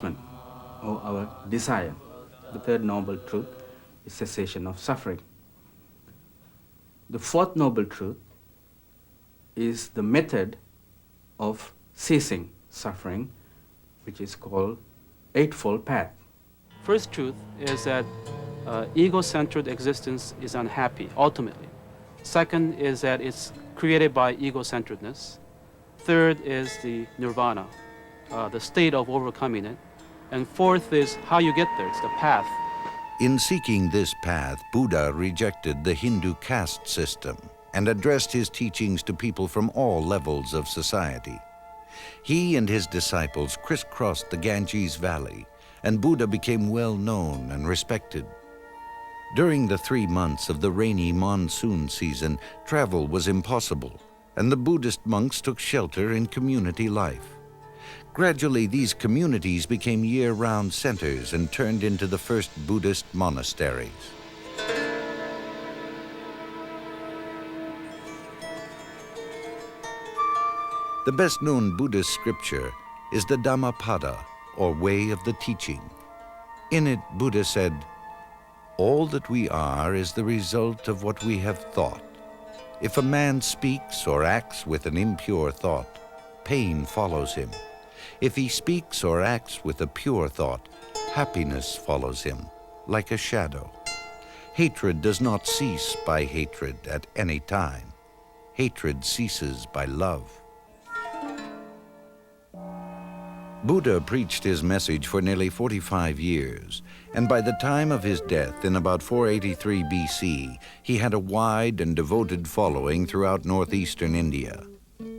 or our desire. The third noble truth is cessation of suffering. The fourth noble truth is the method of ceasing suffering, which is called Eightfold Path. First truth is that ego-centered existence is unhappy, ultimately. Second is that it's created by ego-centeredness. Third is the nirvana, the state of overcoming it. And fourth is how you get there, it's the path. In seeking this path, Buddha rejected the Hindu caste system and addressed his teachings to people from all levels of society. He and his disciples crisscrossed the Ganges Valley, and Buddha became well known and respected. During the 3 months of the rainy monsoon season, travel was impossible, and the Buddhist monks took shelter in community life. Gradually, these communities became year-round centers and turned into the first Buddhist monasteries. The best-known Buddhist scripture is the Dhammapada, or Way of the Teaching. In it, Buddha said, "All that we are is the result of what we have thought. If a man speaks or acts with an impure thought, pain follows him. If he speaks or acts with a pure thought, happiness follows him, like a shadow. Hatred does not cease by hatred at any time. Hatred ceases by love." Buddha preached his message for nearly 45 years, and by the time of his death in about 483 BC, he had a wide and devoted following throughout northeastern India.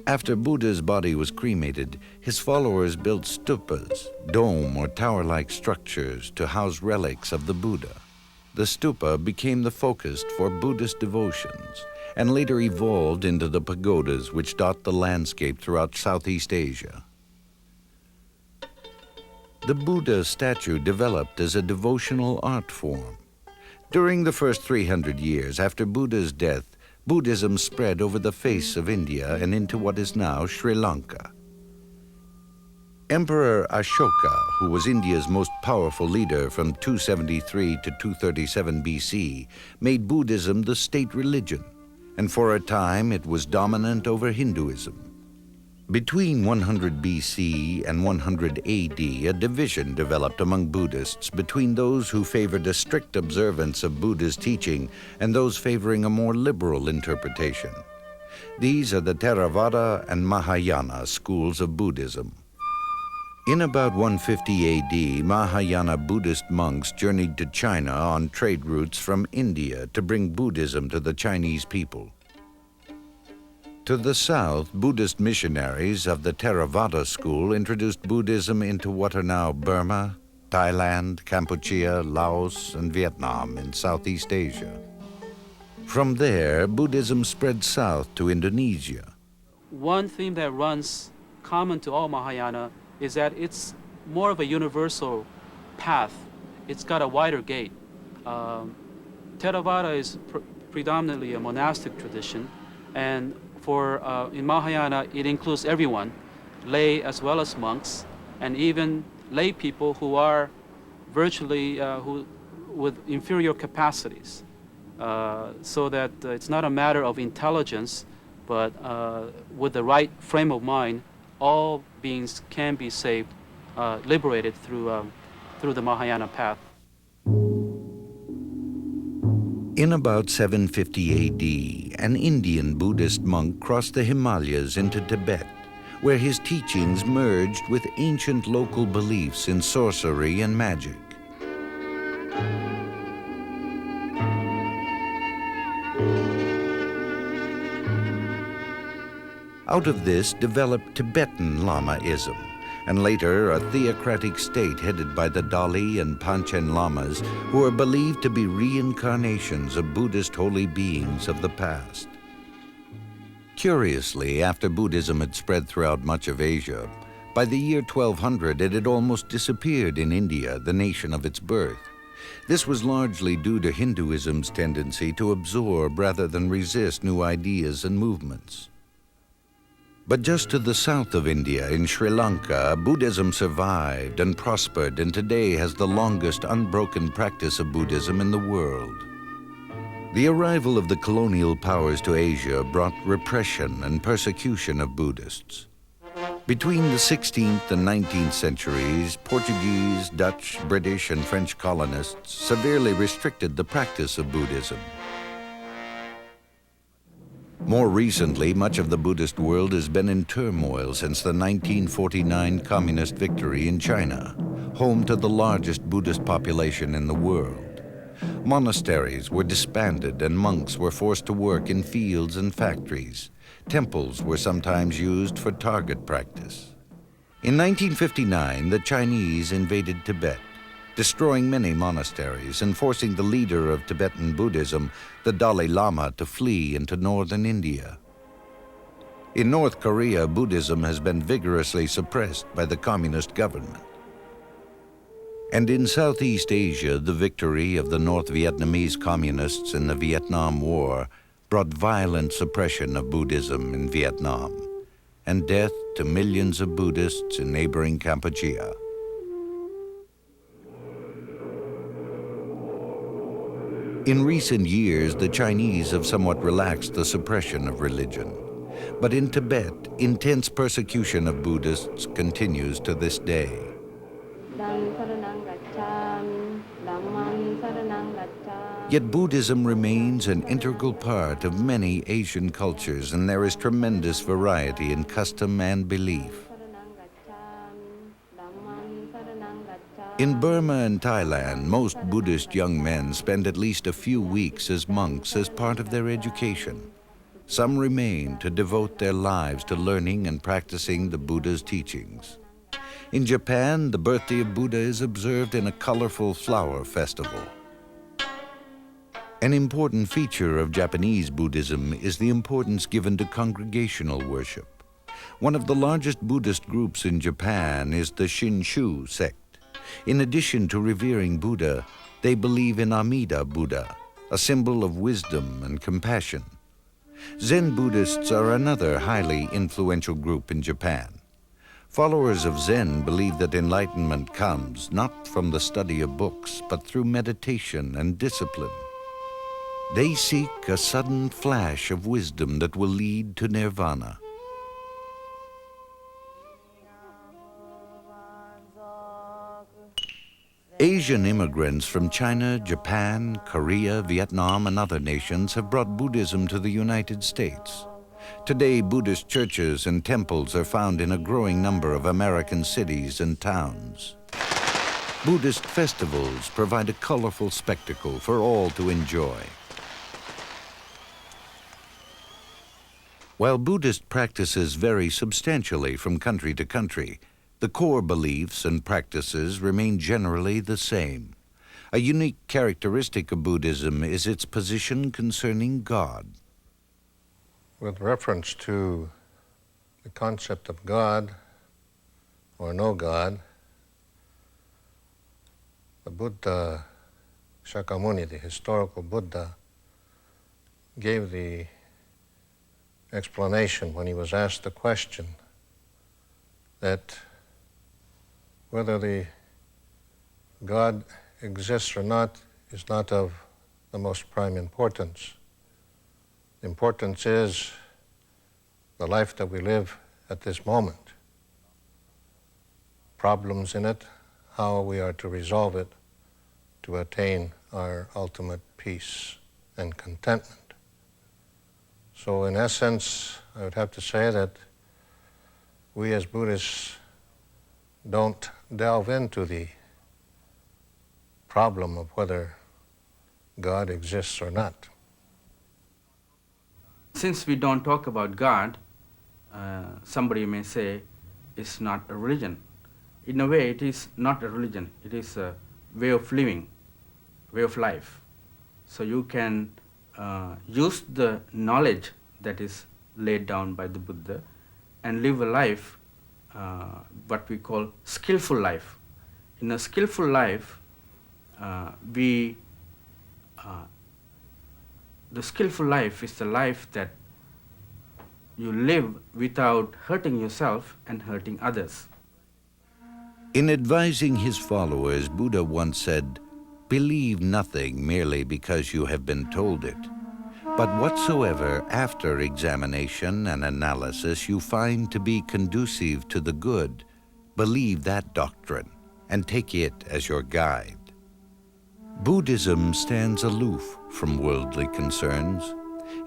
After Buddha's body was cremated, his followers built stupas, dome or tower-like structures to house relics of the Buddha. The stupa became the focus for Buddhist devotions and later evolved into the pagodas which dot the landscape throughout Southeast Asia. The Buddha statue developed as a devotional art form. During the first 300 years after Buddha's death, Buddhism spread over the face of India and into what is now Sri Lanka. Emperor Ashoka, who was India's most powerful leader from 273 to 237 BC, made Buddhism the state religion, and for a time it was dominant over Hinduism. Between 100 BC and 100 AD, a division developed among Buddhists between those who favored a strict observance of Buddha's teaching and those favoring a more liberal interpretation. These are the Theravada and Mahayana schools of Buddhism. In about 150 AD, Mahayana Buddhist monks journeyed to China on trade routes from India to bring Buddhism to the Chinese people. To the south, Buddhist missionaries of the Theravada school introduced Buddhism into what are now Burma, Thailand, Cambodia, Laos, and Vietnam in Southeast Asia. From there, Buddhism spread south to Indonesia. One theme that runs common to all Mahayana is that it's more of a universal path. It's got a wider gate. Theravada is predominantly a monastic tradition, and in Mahayana, it includes everyone, lay as well as monks, and even lay people who are virtually with inferior capacities. So that it's not a matter of intelligence, but with the right frame of mind, all beings can be saved, liberated through the Mahayana path. In about 750 AD, an Indian Buddhist monk crossed the Himalayas into Tibet, where his teachings merged with ancient local beliefs in sorcery and magic. Out of this developed Tibetan Lamaism, and later a theocratic state headed by the Dalai and Panchen Lamas, who are believed to be reincarnations of Buddhist holy beings of the past. Curiously, after Buddhism had spread throughout much of Asia, by the year 1200 it had almost disappeared in India, the nation of its birth. This was largely due to Hinduism's tendency to absorb rather than resist new ideas and movements. But just to the south of India, in Sri Lanka, Buddhism survived and prospered and today has the longest unbroken practice of Buddhism in the world. The arrival of the colonial powers to Asia brought repression and persecution of Buddhists. Between the 16th and 19th centuries, Portuguese, Dutch, British, and French colonists severely restricted the practice of Buddhism. More recently, much of the Buddhist world has been in turmoil since the 1949 communist victory in China, home to the largest Buddhist population in the world. Monasteries were disbanded and monks were forced to work in fields and factories. Temples were sometimes used for target practice. In 1959, the Chinese invaded Tibet, destroying many monasteries and forcing the leader of Tibetan Buddhism, the Dalai Lama, to flee into northern India. In North Korea, Buddhism has been vigorously suppressed by the communist government. And in Southeast Asia, the victory of the North Vietnamese communists in the Vietnam War brought violent suppression of Buddhism in Vietnam and death to millions of Buddhists in neighboring Kampuchea. In recent years, the Chinese have somewhat relaxed the suppression of religion. But in Tibet, intense persecution of Buddhists continues to this day. Yet Buddhism remains an integral part of many Asian cultures, and there is tremendous variety in custom and belief. In Burma and Thailand, most Buddhist young men spend at least a few weeks as monks as part of their education. Some remain to devote their lives to learning and practicing the Buddha's teachings. In Japan, the birthday of Buddha is observed in a colorful flower festival. An important feature of Japanese Buddhism is the importance given to congregational worship. One of the largest Buddhist groups in Japan is the Shinshu sect. In addition to revering Buddha, they believe in Amida Buddha, a symbol of wisdom and compassion. Zen Buddhists are another highly influential group in Japan. Followers of Zen believe that enlightenment comes not from the study of books, but through meditation and discipline. They seek a sudden flash of wisdom that will lead to nirvana. Asian immigrants from China, Japan, Korea, Vietnam, and other nations have brought Buddhism to the United States. Today, Buddhist churches and temples are found in a growing number of American cities and towns. Buddhist festivals provide a colorful spectacle for all to enjoy. While Buddhist practices vary substantially from country to country, the core beliefs and practices remain generally the same. A unique characteristic of Buddhism is its position concerning God. With reference to the concept of God or no God, the Buddha Shakyamuni, the historical Buddha, gave the explanation when he was asked the question that whether the God exists or not is not of the most prime importance. The importance is the life that we live at this moment. Problems in it, how we are to resolve it to attain our ultimate peace and contentment. So in essence, I would have to say that we as Buddhists don't delve into the problem of whether God exists or not. Since we don't talk about God, somebody may say it's not a religion. In a way, it is not a religion. It is a way of living, way of life. So you can use the knowledge that is laid down by the Buddha and live a life, what we call skillful life. In a skillful life, the skillful life is the life that you live without hurting yourself and hurting others. In advising his followers, Buddha once said, "Believe nothing merely because you have been told it, but whatsoever after examination and analysis you find to be conducive to the good, believe that doctrine and take it as your guide." Buddhism stands aloof from worldly concerns.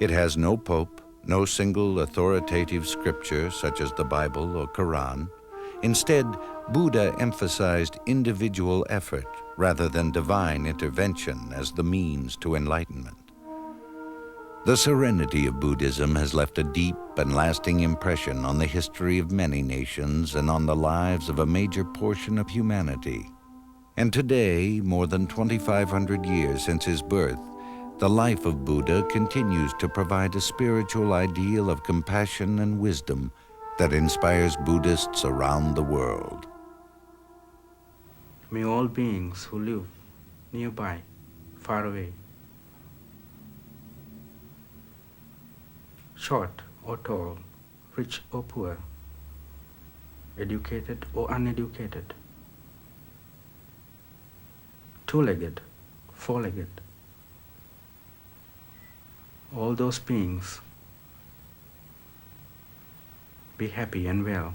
It has no pope, no single authoritative scripture such as the Bible or Quran. Instead, Buddha emphasized individual effort rather than divine intervention as the means to enlightenment. The serenity of Buddhism has left a deep and lasting impression on the history of many nations and on the lives of a major portion of humanity. And today, more than 2,500 years since his birth, the life of Buddha continues to provide a spiritual ideal of compassion and wisdom that inspires Buddhists around the world. May all beings who live nearby, far away, short or tall, rich or poor, educated or uneducated, two-legged, four-legged, all those beings be happy and well.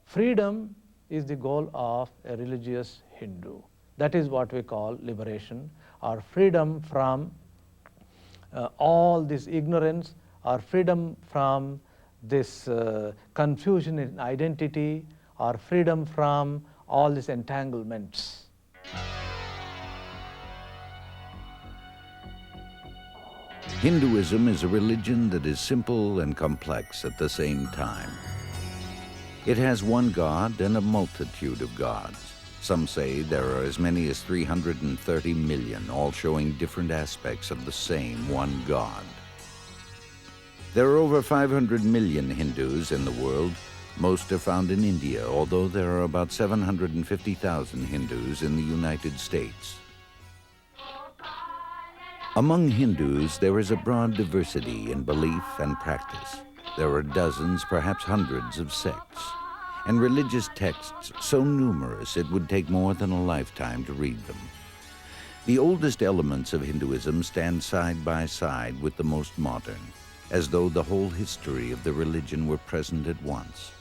Freedom is the goal of a religious Hindu. That is what we call liberation, or freedom from all this ignorance, or freedom from this confusion in identity, or freedom from all these entanglements. Hinduism is a religion that is simple and complex at the same time. It has one God and a multitude of gods. Some say there are as many as 330 million, all showing different aspects of the same one God. There are over 500 million Hindus in the world. Most are found in India, although there are about 750,000 Hindus in the United States. Among Hindus, there is a broad diversity in belief and practice. There are dozens, perhaps hundreds of sects, and religious texts so numerous it would take more than a lifetime to read them. The oldest elements of Hinduism stand side by side with the most modern, as though the whole history of the religion were present at once.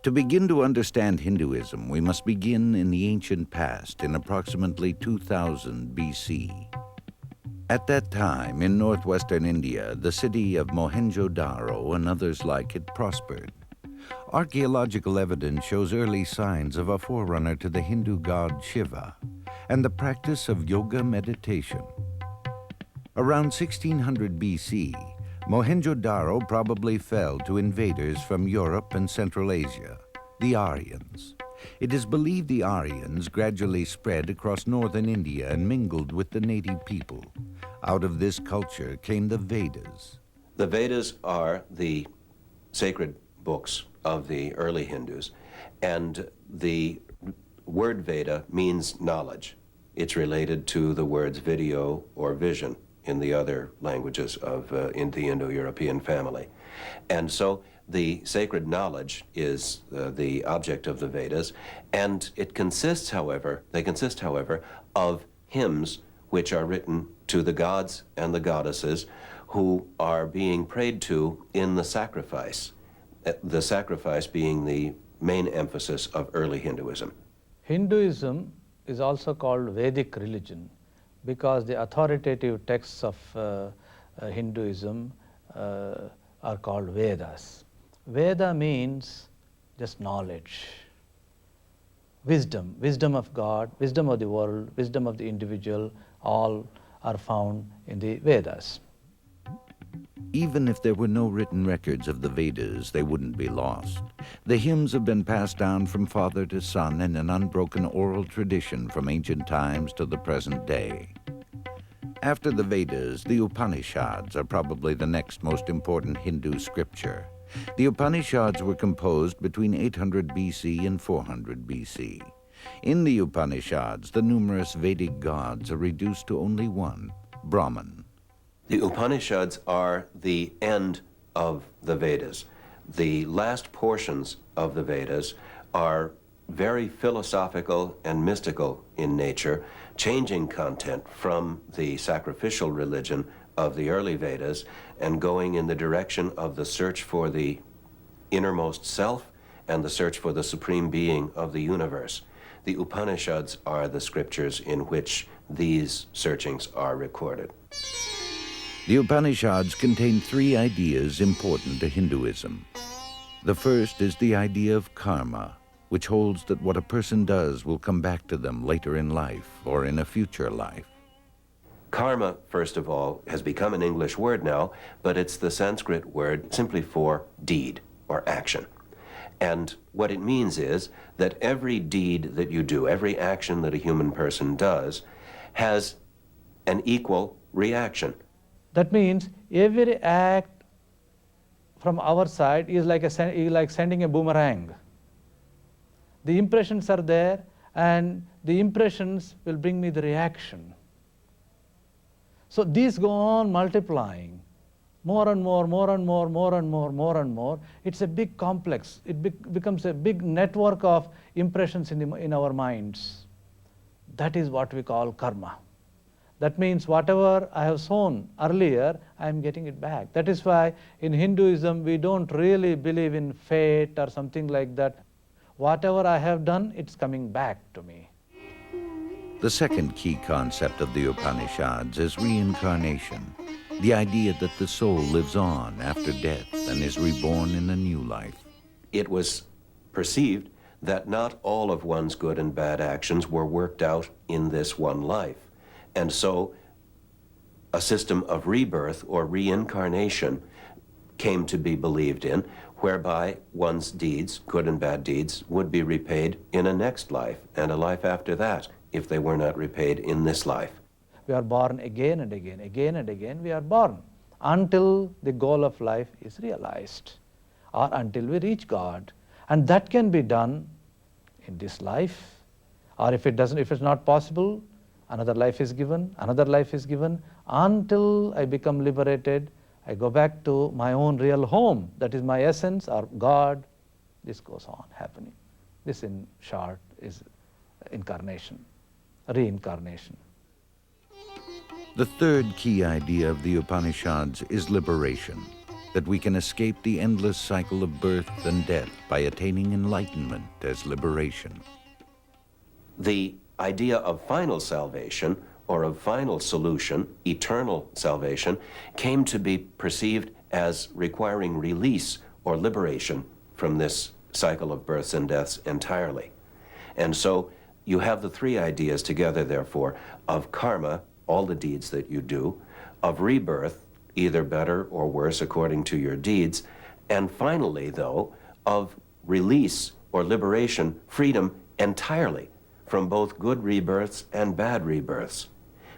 To begin to understand Hinduism, we must begin in the ancient past, in approximately 2000 BC. At that time, in northwestern India, the city of Mohenjo-Daro and others like it prospered. Archaeological evidence shows early signs of a forerunner to the Hindu god Shiva and the practice of yoga meditation. Around 1600 BC, Mohenjo-Daro probably fell to invaders from Europe and Central Asia, the Aryans. It is believed the Aryans gradually spread across northern India and mingled with the native people. Out of this culture came the Vedas. The Vedas are the sacred books of the early Hindus, and the word Veda means knowledge. It's related to the words video or vision in the other languages of in the Indo-European family. And so the sacred knowledge is the object of the Vedas, and it consists, however, of hymns which are written to the gods and the goddesses who are being prayed to in the sacrifice being the main emphasis of early Hinduism. Hinduism is also called Vedic religion because the authoritative texts of Hinduism are called Vedas. Veda means just knowledge, wisdom of God, wisdom of the world, wisdom of the individual, all are found in the Vedas. Even if there were no written records of the Vedas, they wouldn't be lost. The hymns have been passed down from father to son in an unbroken oral tradition from ancient times to the present day. After the Vedas, the Upanishads are probably the next most important Hindu scripture. The Upanishads were composed between 800 BC and 400 BC. In the Upanishads, the numerous Vedic gods are reduced to only one, Brahman. The Upanishads are the end of the Vedas. The last portions of the Vedas are very philosophical and mystical in nature, changing content from the sacrificial religion of the early Vedas and going in the direction of the search for the innermost self and the search for the supreme being of the universe. The Upanishads are the scriptures in which these searchings are recorded. The Upanishads contain three ideas important to Hinduism. The first is the idea of karma, which holds that what a person does will come back to them later in life or in a future life. Karma, first of all, has become an English word now, but it's the Sanskrit word simply for deed or action. And what it means is that every deed that you do, every action that a human person does, has an equal reaction. That means every act from our side is like sending a boomerang. The impressions are there, and the impressions will bring me the reaction. So these go on multiplying, more and more, more and more, more and more, more and more. It's a big complex. It becomes a big network of impressions in our minds. That is what we call karma. That means whatever I have sown earlier, I am getting it back. That is why in Hinduism we don't really believe in fate or something like that. Whatever I have done, it's coming back to me. The second key concept of the Upanishads is reincarnation, the idea that the soul lives on after death and is reborn in a new life. It was perceived that not all of one's good and bad actions were worked out in this one life. And so a system of rebirth or reincarnation came to be believed in, whereby one's deeds, good and bad deeds, would be repaid in a next life and a life after that, if they were not repaid in this life. We are born again and again, again and again we are born, until the goal of life is realized, or until we reach God. And that can be done in this life, or if it's not possible, another life is given, another life is given, until I become liberated. I go back to my own real home, that is my essence or God. This goes on happening. This in short is incarnation, reincarnation. The third key idea of the Upanishads is liberation, that we can escape the endless cycle of birth and death by attaining enlightenment as liberation. The idea of final salvation or of final solution, eternal salvation, came to be perceived as requiring release or liberation from this cycle of births and deaths entirely. And so you have the three ideas together, therefore, of karma, all the deeds that you do, of rebirth, either better or worse according to your deeds, and finally, though, of release or liberation, freedom entirely from both good rebirths and bad rebirths.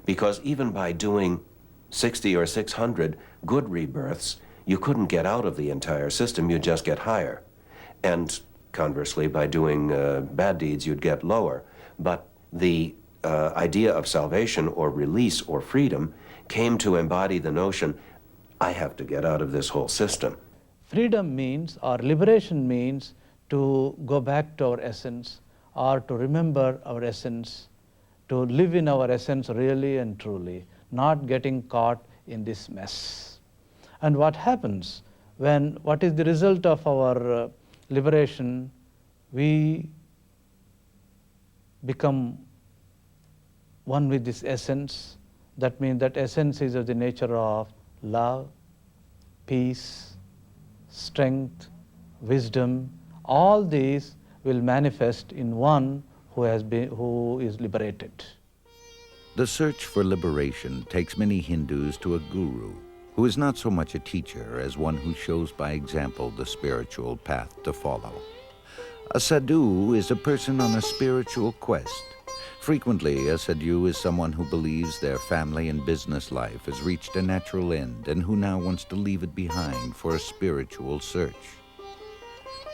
Because even by doing 60 or 600 good rebirths, you couldn't get out of the entire system, you'd just get higher. And conversely, by doing bad deeds, you'd get lower. But the idea of salvation or release or freedom came to embody the notion, I have to get out of this whole system. Freedom means, or liberation means, to go back to our essence, or to remember our essence, to live in our essence really and truly, not getting caught in this mess. And what happens what is the result of our liberation? We become one with this essence, That means that essence is of the nature of love, peace, strength, wisdom. All these will manifest in one who is liberated. The search for liberation takes many Hindus to a guru, who is not so much a teacher as one who shows by example the spiritual path to follow. A sadhu is a person on a spiritual quest. Frequently, a sadhu is someone who believes their family and business life has reached a natural end and who now wants to leave it behind for a spiritual search.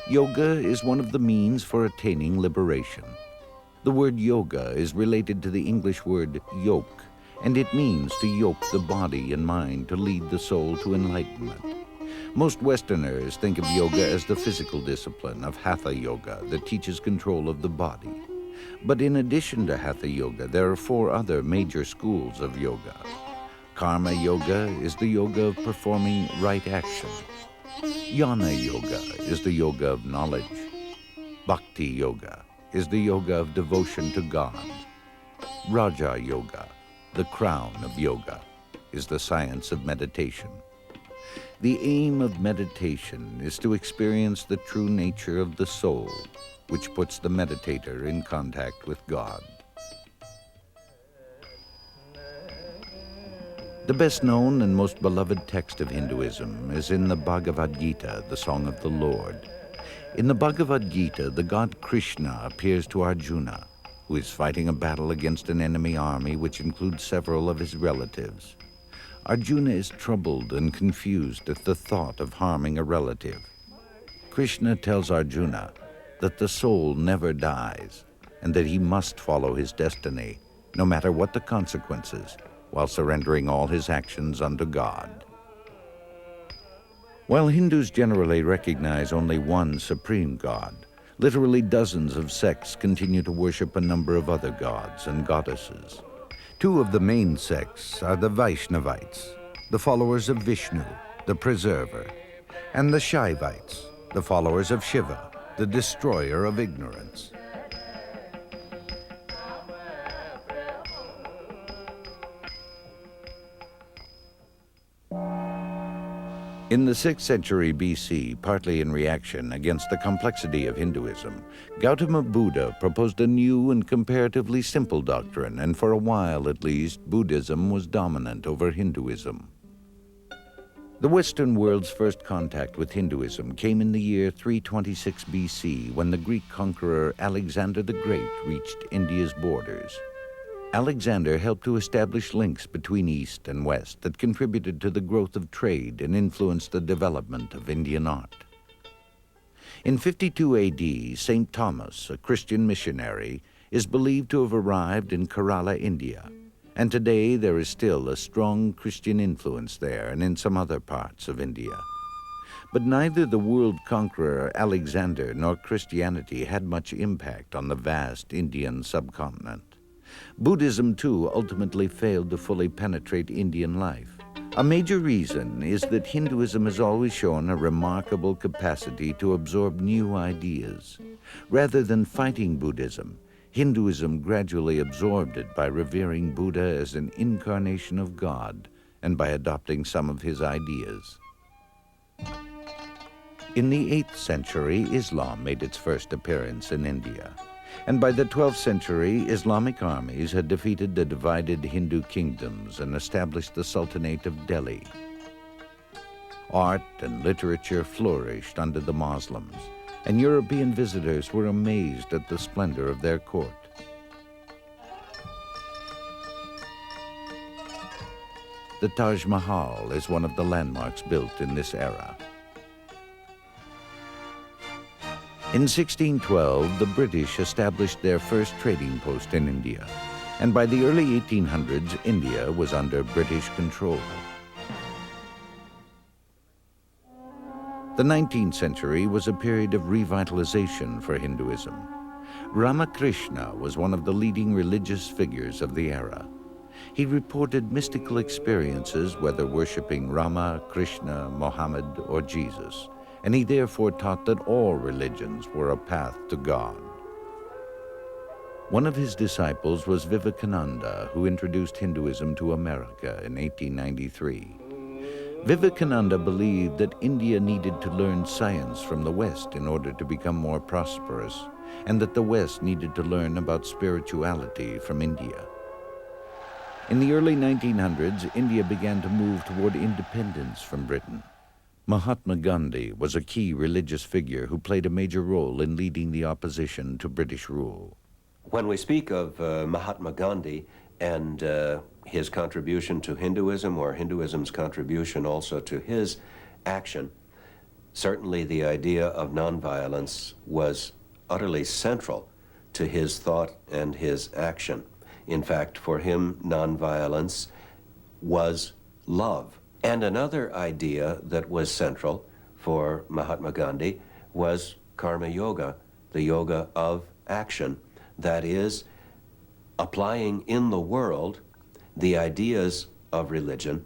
Yoga is one of the means for attaining liberation. The word yoga is related to the English word yoke, and it means to yoke the body and mind to lead the soul to enlightenment. Most Westerners think of yoga as the physical discipline of Hatha Yoga that teaches control of the body. But in addition to Hatha Yoga, there are 4 other major schools of yoga. Karma Yoga is the yoga of performing right action. Jnana Yoga is the yoga of knowledge. Bhakti Yoga is the yoga of devotion to God. Raja Yoga, the crown of yoga, is the science of meditation. The aim of meditation is to experience the true nature of the soul, which puts the meditator in contact with God. The best known and most beloved text of Hinduism is in the Bhagavad Gita, the Song of the Lord. In the Bhagavad Gita, the god Krishna appears to Arjuna, who is fighting a battle against an enemy army which includes several of his relatives. Arjuna is troubled and confused at the thought of harming a relative. Krishna tells Arjuna that the soul never dies and that he must follow his destiny, no matter what the consequences, while surrendering all his actions unto God. While Hindus generally recognize only one supreme God, literally dozens of sects continue to worship a number of other gods and goddesses. 2 of the main sects are the Vaishnavites, the followers of Vishnu, the preserver, and the Shaivites, the followers of Shiva, the destroyer of ignorance. In the 6th century BC, partly in reaction against the complexity of Hinduism, Gautama Buddha proposed a new and comparatively simple doctrine, and for a while at least, Buddhism was dominant over Hinduism. The Western world's first contact with Hinduism came in the year 326 BC, when the Greek conqueror Alexander the Great reached India's borders. Alexander helped to establish links between East and West that contributed to the growth of trade and influenced the development of Indian art. In 52 AD, St. Thomas, a Christian missionary, is believed to have arrived in Kerala, India, and today there is still a strong Christian influence there and in some other parts of India. But neither the world conqueror Alexander nor Christianity had much impact on the vast Indian subcontinent. Buddhism, too, ultimately failed to fully penetrate Indian life. A major reason is that Hinduism has always shown a remarkable capacity to absorb new ideas. Rather than fighting Buddhism, Hinduism gradually absorbed it by revering Buddha as an incarnation of God and by adopting some of his ideas. In the 8th century, Islam made its first appearance in India. And by the 12th century, Islamic armies had defeated the divided Hindu kingdoms and established the Sultanate of Delhi. Art and literature flourished under the Muslims, and European visitors were amazed at the splendor of their court. The Taj Mahal is one of the landmarks built in this era. In 1612, the British established their first trading post in India, and by the early 1800s, India was under British control. The 19th century was a period of revitalization for Hinduism. Ramakrishna was one of the leading religious figures of the era. He reported mystical experiences, whether worshipping Rama, Krishna, Mohammed, or Jesus, and he therefore taught that all religions were a path to God. One of his disciples was Vivekananda, who introduced Hinduism to America in 1893. Vivekananda believed that India needed to learn science from the West in order to become more prosperous, and that the West needed to learn about spirituality from India. In the early 1900s, India began to move toward independence from Britain. Mahatma Gandhi was a key religious figure who played a major role in leading the opposition to British rule. When we speak of Mahatma Gandhi and his contribution to Hinduism, or Hinduism's contribution also to his action, certainly the idea of nonviolence was utterly central to his thought and his action. In fact, for him, nonviolence was love. And another idea that was central for Mahatma Gandhi was karma yoga, the yoga of action. That is, applying in the world the ideas of religion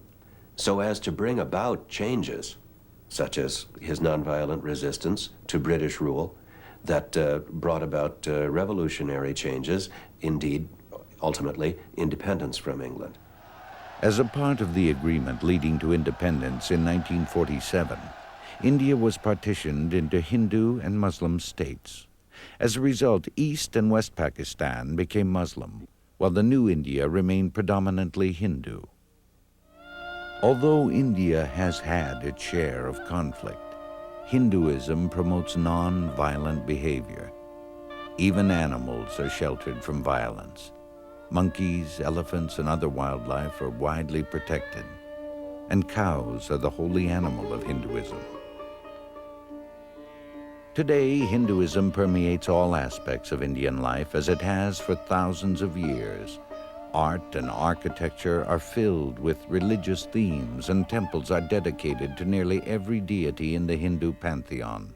so as to bring about changes, such as his nonviolent resistance to British rule that brought about revolutionary changes, indeed, ultimately, independence from England. As a part of the agreement leading to independence in 1947, India was partitioned into Hindu and Muslim states. As a result, East and West Pakistan became Muslim, while the new India remained predominantly Hindu. Although India has had its share of conflict, Hinduism promotes non-violent behavior. Even animals are sheltered from violence. Monkeys, elephants, and other wildlife are widely protected, and cows are the holy animal of Hinduism. Today, Hinduism permeates all aspects of Indian life as it has for thousands of years. Art and architecture are filled with religious themes, and temples are dedicated to nearly every deity in the Hindu pantheon.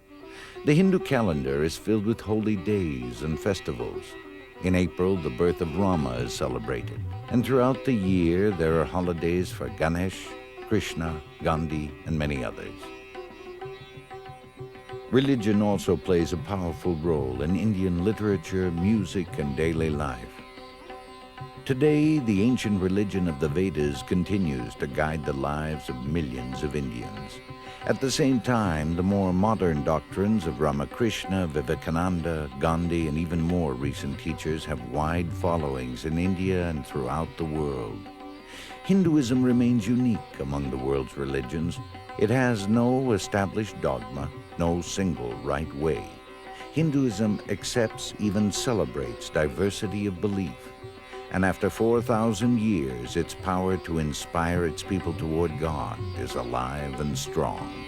The Hindu calendar is filled with holy days and festivals. In April, the birth of Rama is celebrated, and throughout the year there are holidays for Ganesh, Krishna, Gandhi, and many others. Religion also plays a powerful role in Indian literature, music, and daily life. Today, the ancient religion of the Vedas continues to guide the lives of millions of Indians. At the same time, the more modern doctrines of Ramakrishna, Vivekananda, Gandhi, and even more recent teachers have wide followings in India and throughout the world. Hinduism remains unique among the world's religions. It has no established dogma, no single right way. Hinduism accepts, even celebrates, diversity of belief. And after 4,000 years, its power to inspire its people toward God is alive and strong.